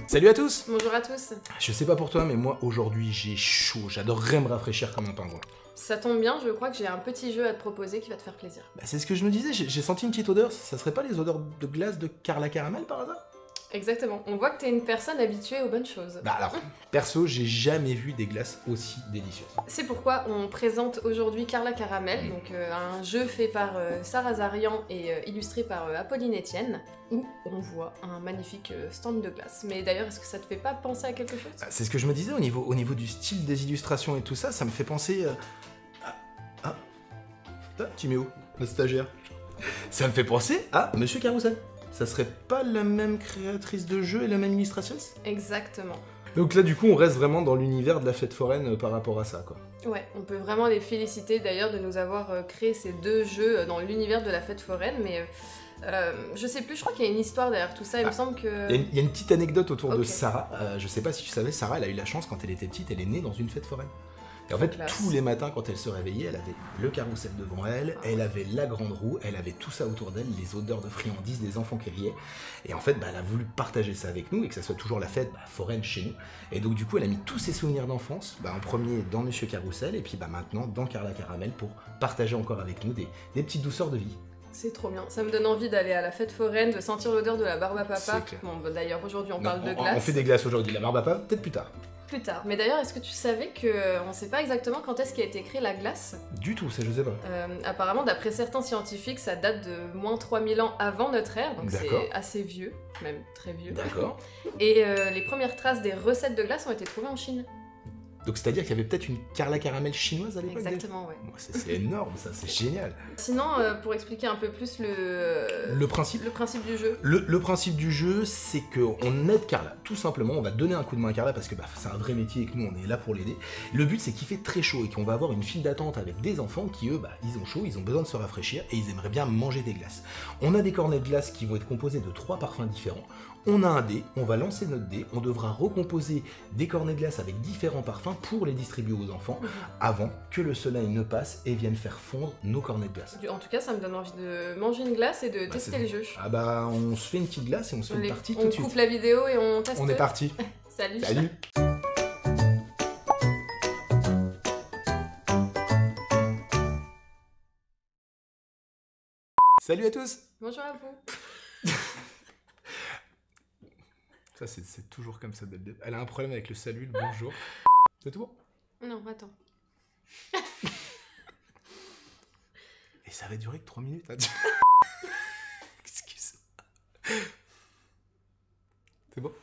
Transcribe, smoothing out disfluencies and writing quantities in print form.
Salut à tous! Bonjour à tous. Je sais pas pour toi, mais moi aujourd'hui j'ai chaud, j'adorerais me rafraîchir comme un pingouin. Ça tombe bien, je crois que j'ai un petit jeu à te proposer qui va te faire plaisir. Bah, c'est ce que je me disais, j'ai senti une petite odeur, ça serait pas les odeurs de glace de Carla Caramel par hasard? Exactement, on voit que t'es une personne habituée aux bonnes choses. Bah alors, perso, j'ai jamais vu des glaces aussi délicieuses. C'est pourquoi on présente aujourd'hui Carla Caramel, donc un jeu fait par Sarah Zarian et illustré par Apolline Etienne, où on voit un magnifique stand de glace. Mais d'ailleurs, est-ce que ça te fait pas penser à quelque chose? C'est ce que je me disais au niveau du style des illustrations et tout ça, ça me fait penser... Ah, Timéo, le stagiaire. Ça me fait penser à Monsieur Carousel. Ça serait pas la même créatrice de jeu et la même illustratrice? Exactement. Donc là, du coup, on reste vraiment dans l'univers de la fête foraine par rapport à ça, quoi. Ouais, on peut vraiment les féliciter d'ailleurs de nous avoir créé ces deux jeux dans l'univers de la fête foraine, mais je sais plus, je crois qu'il y a une histoire derrière tout ça, il me semble que... Il y a une petite anecdote autour de Ok. Sarah. Je sais pas si tu savais, Sarah, elle a eu la chance quand elle était petite, elle est née dans une fête foraine. Et en fait, Classe. tous les matins, quand elle se réveillait, elle avait le carrousel devant elle, elle avait la grande roue, elle avait tout ça autour d'elle, les odeurs de friandises, des enfants qui riaient. Et en fait, elle a voulu partager ça avec nous et que ça soit toujours la fête foraine chez nous. Et donc, du coup, elle a mis tous ses souvenirs d'enfance, en premier dans Monsieur Carousel, et puis maintenant dans Carla Caramel pour partager encore avec nous des petites douceurs de vie. C'est trop bien, ça me donne envie d'aller à la fête foraine, de sentir l'odeur de la barbe à papa. C'est clair. Bon, bah, d'ailleurs aujourd'hui on Non, parle de glace. on fait des glaces aujourd'hui, la barbe à papa, peut-être plus tard. Plus tard. Mais d'ailleurs, est-ce que tu savais que on sait pas exactement quand est-ce qu'a été créée la glace? Du tout, ça je sais pas. Apparemment, d'après certains scientifiques, ça date de moins 3000 ans avant notre ère, donc D'accord. c'est assez vieux, même très vieux. D'accord. Et les premières traces des recettes de glace ont été trouvées en Chine. Donc c'est-à-dire qu'il y avait peut-être une Carla Caramel chinoise à l'époque? Exactement, ouais. Moi, c'est énorme, ça, c'est génial. Sinon, pour expliquer un peu plus Le principe du jeu. Le principe du jeu, c'est qu'on aide Carla, tout simplement, on va donner un coup de main à Carla parce que c'est un vrai métier et que nous on est là pour l'aider. Le but c'est qu'il fait très chaud et qu'on va avoir une file d'attente avec des enfants qui eux, ils ont chaud, ils ont besoin de se rafraîchir et ils aimeraient bien manger des glaces. On a des cornets de glace qui vont être composés de 3 parfums différents. On a un dé, on va lancer notre dé, on devra recomposer des cornets de glace avec différents parfums pour les distribuer aux enfants avant que le soleil ne passe et vienne faire fondre nos cornets de glace. En tout cas, ça me donne envie de manger une glace et de tester le jeu. Ah on se fait une petite glace et on se fait une partie tout de suite. On coupe la vidéo et on teste. On est parti. Salut. Salut. Salut à tous. Bonjour à vous. Ça, c'est toujours comme ça dès le début. Elle a un problème avec le salut, le bonjour. C'est tout bon? Non, attends. Et ça va durer que 3 minutes. Hein. Excuse. C'est bon?